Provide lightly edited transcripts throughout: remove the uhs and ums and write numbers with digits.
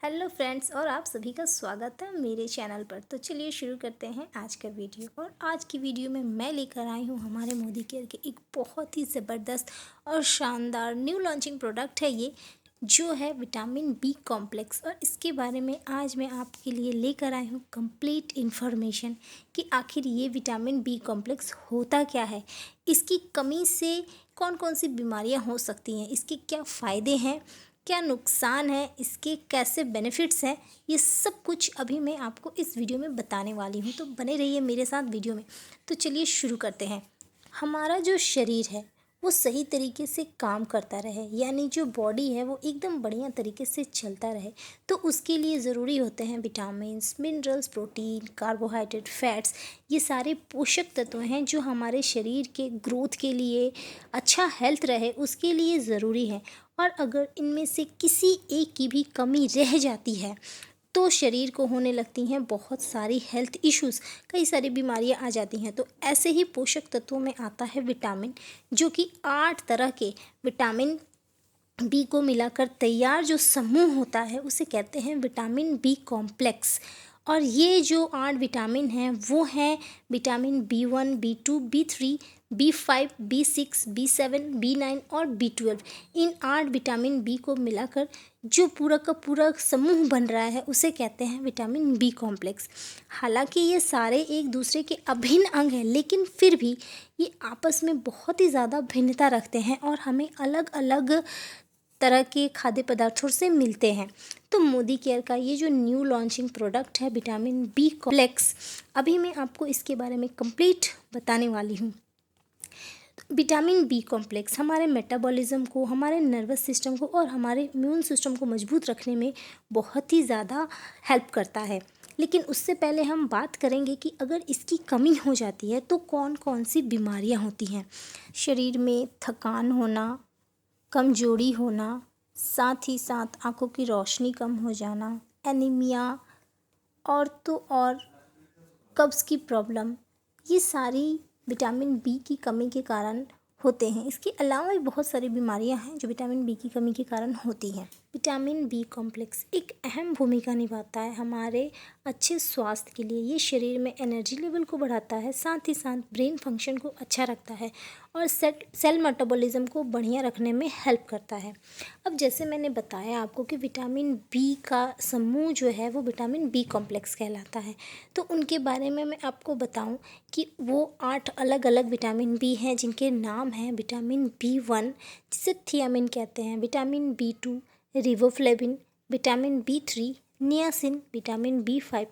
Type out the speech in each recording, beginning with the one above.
Hello friends और आप सभी का स्वागत है मेरे चैनल पर। तो चलिए शुरू करते हैं आज का वीडियो। और आज की वीडियो में मैं लेकर आई हूँ हमारे मोदी केयर के एक बहुत ही ज़बरदस्त और शानदार न्यू लॉन्चिंग प्रोडक्ट है ये, जो है विटामिन बी कॉम्प्लेक्स। और इसके बारे में आज मैं आपके लिए लेकर आई हूँ कंप्लीट इन्फॉर्मेशन कि आखिर ये विटामिन बी कॉम्प्लेक्स होता क्या है, इसकी कमी से कौन कौन सी बीमारियाँ हो सकती हैं, इसके क्या फ़ायदे हैं, क्या नुकसान है, इसके कैसे बेनिफिट्स हैं, ये सब कुछ अभी मैं आपको इस वीडियो में बताने वाली हूँ। तो बने रहिए मेरे साथ वीडियो में। तो चलिए शुरू करते हैं। हमारा जो शरीर है वो सही तरीके से काम करता रहे, यानी जो बॉडी है वो एकदम बढ़िया तरीके से चलता रहे, तो उसके लिए ज़रूरी होते हैं vitamins, minerals, protein, carbohydrate, fats. ये सारे पोषक तत्व हैं जो हमारे शरीर के ग्रोथ के लिए, अच्छा हेल्थ रहे उसके लिए ज़रूरी है। और अगर इनमें से किसी एक की भी कमी रह जाती है तो शरीर को होने लगती हैं बहुत सारी हेल्थ इश्यूज़, कई सारी बीमारियां आ जाती हैं। तो ऐसे ही पोषक तत्वों में आता है विटामिन, जो कि 8 तरह के विटामिन बी को मिलाकर तैयार जो समूह होता है उसे कहते हैं विटामिन बी कॉम्प्लेक्स। और ये जो 8 विटामिन हैं वो हैं vitamin B1, B2, B3, B5, B6, B7, B9 और B12। इन 8 विटामिन बी को मिलाकर जो पूरा का पूरा समूह बन रहा है उसे कहते हैं विटामिन बी कॉम्प्लेक्स। हालांकि ये सारे एक दूसरे के अभिन्न अंग हैं, लेकिन फिर भी ये आपस में बहुत ही ज़्यादा भिन्नता रखते हैं और हमें अलग अलग तरह के खाद्य पदार्थों से मिलते हैं। तो मोदी केयर का ये जो न्यू लॉन्चिंग प्रोडक्ट है विटामिन बी कॉम्प्लेक्स, अभी मैं आपको इसके बारे में कंप्लीट बताने वाली हूँ। विटामिन बी कॉम्प्लेक्स हमारे मेटाबॉलिज्म को, हमारे नर्वस सिस्टम को और हमारे इम्यून सिस्टम को मजबूत रखने में बहुत ही ज़्यादा हेल्प करता है। लेकिन उससे पहले हम बात करेंगे कि अगर इसकी कमी हो जाती है तो कौन कौन सी बीमारियां होती हैं। शरीर में थकान होना, कमजोरी होना, साथ ही साथ आँखों की रोशनी कम हो जाना, एनीमिया और तो और कब्ज़ की प्रॉब्लम, ये सारी विटामिन बी की कमी के कारण होते हैं। इसके अलावा भी बहुत सारी बीमारियां हैं जो विटामिन बी की कमी के कारण होती हैं। विटामिन बी कॉम्प्लेक्स एक अहम भूमिका निभाता है हमारे अच्छे स्वास्थ्य के लिए। ये शरीर में एनर्जी लेवल को बढ़ाता है, साथ ही साथ ब्रेन फंक्शन को अच्छा रखता है और सेल मेटाबॉलिज्म को बढ़िया रखने में हेल्प करता है। अब जैसे मैंने बताया आपको कि विटामिन बी का समूह जो है वो विटामिन बी कॉम्प्लेक्स कहलाता है, तो उनके बारे में मैं आपको बताऊं कि वो 8 अलग अलग विटामिन बी हैं जिनके नाम हैं विटामिन B1 जिसे थियामिन कहते हैं, vitamin B2 riboflavin, vitamin B3 niacin, vitamin B5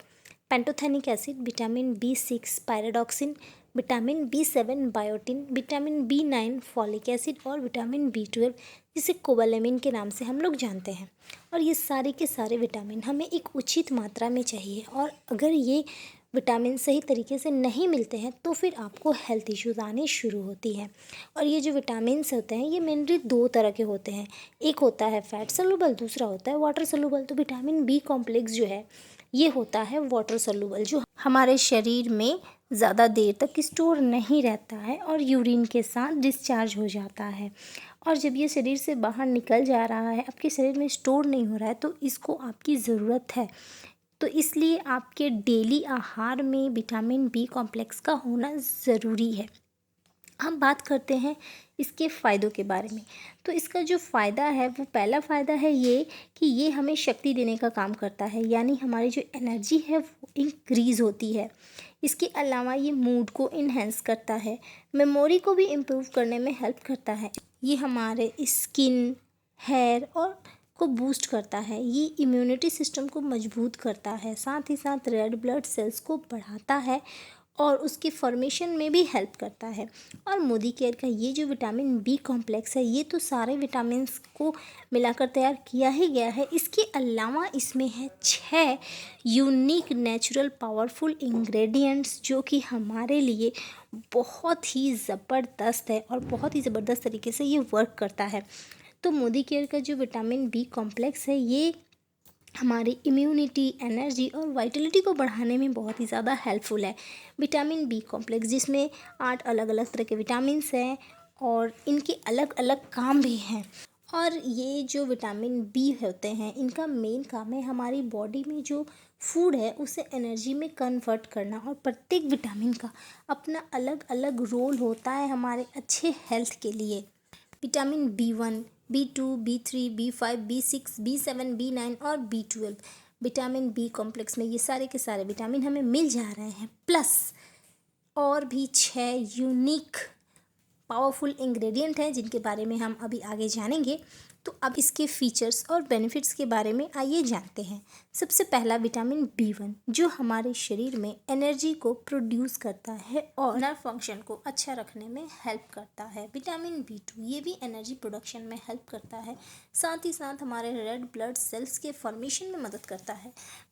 pantothenic acid, vitamin B6 pyridoxine, vitamin B7 biotin, vitamin B9 folic acid और विटामिन B12 जिसे कोबालेमिन के नाम से हम लोग जानते हैं। और ये सारे के सारे विटामिन हमें एक उचित मात्रा में चाहिए, और अगर ये विटामिन सही तरीके से नहीं मिलते हैं तो फिर आपको हेल्थ इश्यूज़ आने शुरू होती हैं। और ये जो विटामिन्स होते हैं ये मेनली 2 तरह के होते हैं, एक होता है फैट सॉल्युबल, दूसरा होता है वाटर सॉल्युबल। तो विटामिन बी कॉम्प्लेक्स जो है ये होता है वाटर सॉल्युबल, जो हमारे शरीर में ज़्यादा देर तक स्टोर नहीं रहता है और यूरिन के साथ डिस्चार्ज हो जाता है। और जब ये शरीर से बाहर निकल जा रहा है, आपके शरीर में स्टोर नहीं हो रहा है, तो इसको आपकी ज़रूरत है। तो इसलिए आपके डेली आहार में विटामिन बी कॉम्प्लेक्स का होना ज़रूरी है। हम बात करते हैं इसके फ़ायदों के बारे में। तो इसका जो फ़ायदा है वो पहला फ़ायदा है ये कि ये हमें शक्ति देने का काम करता है, यानी हमारी जो एनर्जी है वो इंक्रीज़ होती है। इसके अलावा ये मूड को इन्हेंस करता है, मेमोरी को भी इम्प्रूव करने में हेल्प करता है। ये हमारे स्किन, हेयर और को बूस्ट करता है, ये इम्यूनिटी सिस्टम को मजबूत करता है, साथ ही साथ रेड ब्लड सेल्स को बढ़ाता है और उसके फॉर्मेशन में भी हेल्प करता है। और मोदी केयर का ये जो विटामिन बी कॉम्प्लेक्स है ये तो सारे विटामिन्स को मिलाकर तैयार किया ही गया है। इसके अलावा इसमें है 6 यूनिक नेचुरल पावरफुल इंग्रेडिएंट्स जो कि हमारे लिए बहुत ही ज़बरदस्त है और बहुत ही ज़बरदस्त तरीके से ये वर्क करता है। तो मोदी केयर का जो विटामिन बी कॉम्प्लेक्स है ये हमारी इम्यूनिटी, एनर्जी और वाइटलिटी को बढ़ाने में बहुत ही ज़्यादा हेल्पफुल है। विटामिन बी कॉम्प्लेक्स जिसमें 8 अलग अलग तरह के विटामिन्स हैं और इनके अलग अलग काम भी हैं। और ये जो विटामिन बी होते हैं, इनका मेन काम है हमारी बॉडी में जो फूड है उसे एनर्जी में कन्वर्ट करना। और प्रत्येक विटामिन का अपना अलग अलग रोल होता है हमारे अच्छे हेल्थ के लिए। Vitamin B1, B2, B3, B5, B6, B7, B9 और B12 विटामिन बी कॉम्प्लेक्स में ये सारे के सारे विटामिन हमें मिल जा रहे हैं। प्लस और भी 6 यूनिक पावरफुल इंग्रेडिएंट हैं जिनके बारे में हम अभी आगे जानेंगे। तो अब इसके फीचर्स और बेनिफिट्स के बारे में आइए जानते हैं। सबसे पहला विटामिन B1 जो हमारे शरीर में एनर्जी को प्रोड्यूस करता है और नर्व फंक्शन को अच्छा रखने में हेल्प करता है। विटामिन B2 ये भी एनर्जी प्रोडक्शन में हेल्प करता है, साथ ही साथ हमारे रेड ब्लड सेल्स के फॉर्मेशन में मदद करता है।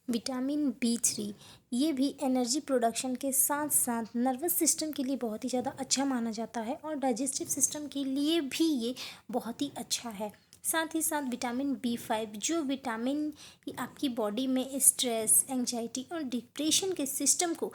विटामिन B3 ये भी एनर्जी प्रोडक्शन के साथ साथ नर्वस सिस्टम के लिए बहुत ही ज़्यादा अच्छा माना जाता है और डाइजेस्टिव सिस्टम के लिए भी ये बहुत ही अच्छा है। साथ ही साथ विटामिन B5 जो विटामिन आपकी बॉडी में स्ट्रेस, एंजाइटी और डिप्रेशन के सिस्टम को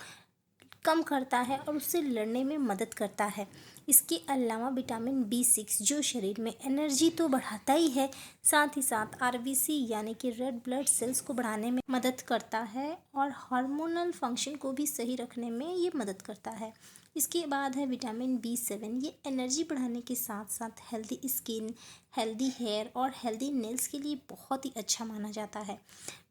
कम करता है और उससे लड़ने में मदद करता है। इसके अलावा विटामिन B6 जो शरीर में एनर्जी तो बढ़ाता ही है, साथ ही साथ RBC यानी कि रेड ब्लड सेल्स को बढ़ाने में मदद करता है और हार्मोनल फंक्शन को भी सही रखने में ये मदद करता है। इसके बाद है विटामिन B7 ये एनर्जी बढ़ाने के साथ साथ हेल्दी स्किन, हेल्दी हेयर और हेल्दी नेल्स के लिए बहुत ही अच्छा माना जाता है।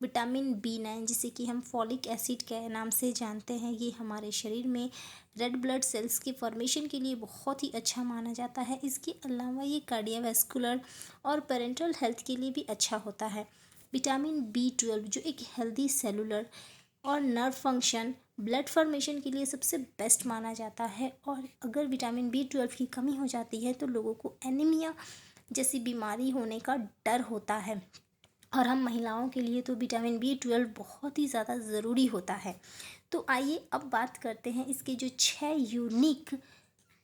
विटामिन B9 जिसे कि हम फॉलिक एसिड के नाम से जानते हैं, ये हमारे शरीर में रेड ब्लड सेल्स के फॉर्मेशन के लिए बहुत ही अच्छा माना जाता है। इसके अलावा ये कार्डियोवैस्कुलर और पेरेंटल हेल्थ के लिए भी अच्छा होता है। विटामिन B12 जो एक हेल्दी सेलुलर और नर्व फंक्शन, ब्लड फॉर्मेशन के लिए सबसे बेस्ट माना जाता है। और अगर विटामिन B12 की कमी हो जाती है तो लोगों को एनीमिया जैसी बीमारी होने का डर होता है और हम महिलाओं के लिए तो विटामिन B12 बहुत ही ज़्यादा ज़रूरी होता है। तो आइए अब बात करते हैं इसके जो 6 यूनिक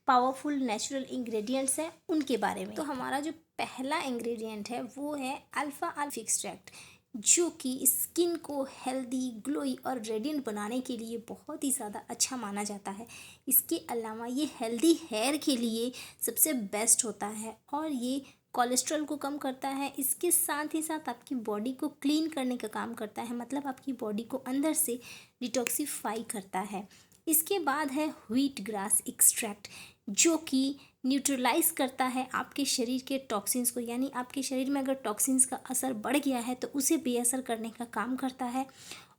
पावरफुल नेचुरल इंग्रेडिएंट्स हैं उनके बारे में। तो हमारा जो पहला इंग्रेडिएंट है वो है अल्फ़ा अल्फा एक्सट्रैक्ट जो कि स्किन को हेल्दी, ग्लोई और रेडिएंट बनाने के लिए बहुत ही ज़्यादा अच्छा माना जाता है। इसके अलावा ये हेल्दी हेयर के लिए सबसे बेस्ट होता है और ये कोलेस्ट्रॉल को कम करता है। इसके साथ ही साथ आपकी बॉडी को क्लीन करने का काम करता है, मतलब आपकी बॉडी को अंदर से डिटॉक्सिफाई करता है। इसके बाद है व्हीट ग्रास एक्सट्रैक्ट जो कि न्यूट्रलाइज करता है आपके शरीर के टॉक्सिन्स को, यानी आपके शरीर में अगर टॉक्सिन्स का असर बढ़ गया है तो उसे बेअसर करने का काम करता है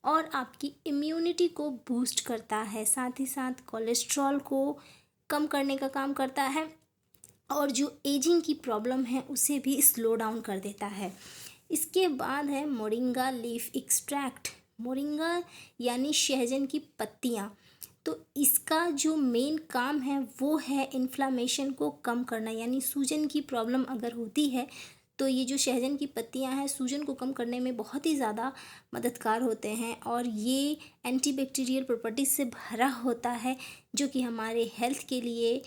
और आपकी इम्यूनिटी को बूस्ट करता है। साथ ही साथ कोलेस्ट्रॉल को कम करने का काम करता है और जो एजिंग की प्रॉब्लम है उसे भी स्लो डाउन कर देता है। इसके बाद है मोरिंगा लीफ एक्सट्रैक्ट। मोरिंगा यानी सहजन की पत्तियाँ, तो इसका जो मेन काम है वो है इन्फ्लामेशन को कम करना, यानी सूजन की प्रॉब्लम अगर होती है तो ये जो सहजन की पत्तियां हैं सूजन को कम करने में बहुत ही ज़्यादा मददगार होते हैं और ये एंटीबैक्टीरियल प्रॉपर्टीज से भरा होता है जो कि हमारे हेल्थ के लिए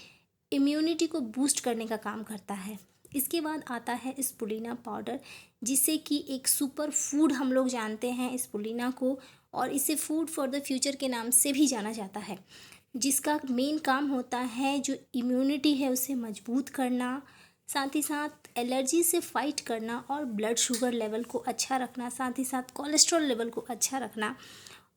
इम्यूनिटी को बूस्ट करने का काम करता है। इसके बाद आता है स्पुलिना पाउडर जिसे कि एक सुपर फूड हम लोग जानते हैं स्पुलिना को, और इसे फूड फॉर द फ्यूचर के नाम से भी जाना जाता है, जिसका मेन काम होता है जो इम्यूनिटी है उसे मजबूत करना, साथ ही साथ एलर्जी से फाइट करना और ब्लड शुगर लेवल को अच्छा रखना, साथ ही साथ कोलेस्ट्रॉल लेवल को अच्छा रखना,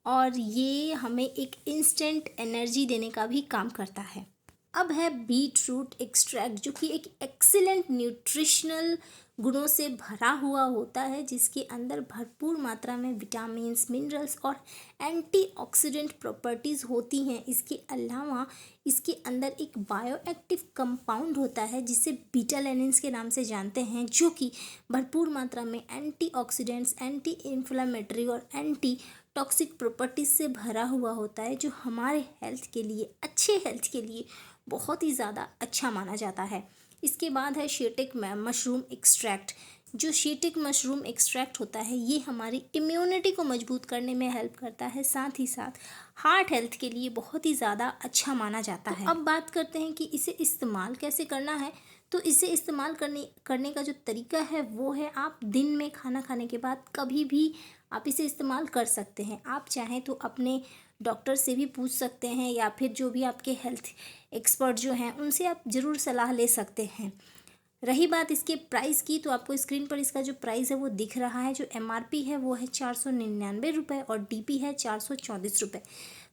और ये हमें एक इंस्टेंट एनर्जी देने का भी काम करता है। अब है बीट रूट एक्सट्रैक्ट जो कि एक एक्सीलेंट न्यूट्रिशनल गुणों से भरा हुआ होता है, जिसके अंदर भरपूर मात्रा में विटामिन्स, मिनरल्स और एंटीऑक्सीडेंट प्रॉपर्टीज़ होती हैं। इसके अलावा इसके अंदर एक बायोएक्टिव कंपाउंड होता है जिसे बीटा लैनिन्स के नाम से जानते हैं, जो कि भरपूर मात्रा में एंटीऑक्सीडेंट्स, एंटी इन्फ्लेमेटरी और एंटी टॉक्सिक प्रॉपर्टीज से भरा हुआ होता है, जो हमारे हेल्थ के लिए, अच्छे हेल्थ के लिए बहुत ही ज़्यादा अच्छा माना जाता है। इसके बाद है शीटिक मशरूम एक्सट्रैक्ट। जो शीटिक मशरूम एक्सट्रैक्ट होता है ये हमारी इम्यूनिटी को मजबूत करने में हेल्प करता है, साथ ही साथ हार्ट हेल्थ के लिए बहुत ही ज़्यादा अच्छा माना जाता है। अब बात करते हैं कि इसे इस्तेमाल कैसे करना है। तो इसे इस्तेमाल करने का जो तरीका है वो है, आप दिन में खाना खाने के बाद कभी भी आप इसे इस्तेमाल कर सकते हैं। आप चाहें तो अपने डॉक्टर से भी पूछ सकते हैं या फिर जो भी आपके हेल्थ एक्सपर्ट जो हैं उनसे आप ज़रूर सलाह ले सकते हैं। रही बात इसके प्राइस की, तो आपको स्क्रीन पर इसका जो प्राइस है वो दिख रहा है। जो MRP है वो है 499 रुपये और DP है 434 रुपये।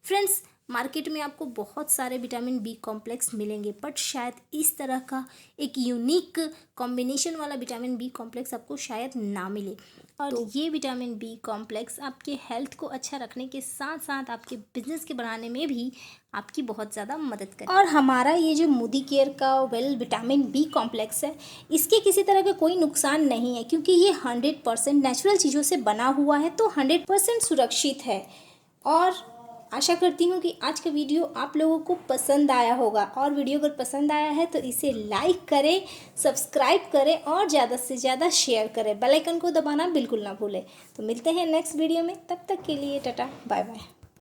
फ्रेंड्स, मार्केट में आपको बहुत सारे विटामिन बी कॉम्प्लेक्स मिलेंगे, बट शायद इस तरह का एक यूनिक कॉम्बिनेशन वाला विटामिन बी कॉम्प्लेक्स आपको शायद ना मिले। और तो ये विटामिन बी कॉम्प्लेक्स आपके हेल्थ को अच्छा रखने के साथ साथ आपके बिजनेस के बढ़ाने में भी आपकी बहुत ज़्यादा मदद करे। और हमारा ये जो मोदी केयर का विटामिन बी कॉम्प्लेक्स है, इसके किसी तरह का कोई नुकसान नहीं है, क्योंकि ये 100% नेचुरल चीज़ों से बना हुआ है, तो 100% सुरक्षित है। और आशा करती हूँ कि आज का वीडियो आप लोगों को पसंद आया होगा, और वीडियो अगर पसंद आया है तो इसे लाइक करें, सब्सक्राइब करें और ज़्यादा से ज़्यादा शेयर करें। बेल आइकन को दबाना बिल्कुल ना भूलें। तो मिलते हैं नेक्स्ट वीडियो में, तब तक के लिए टाटा बाय बाय।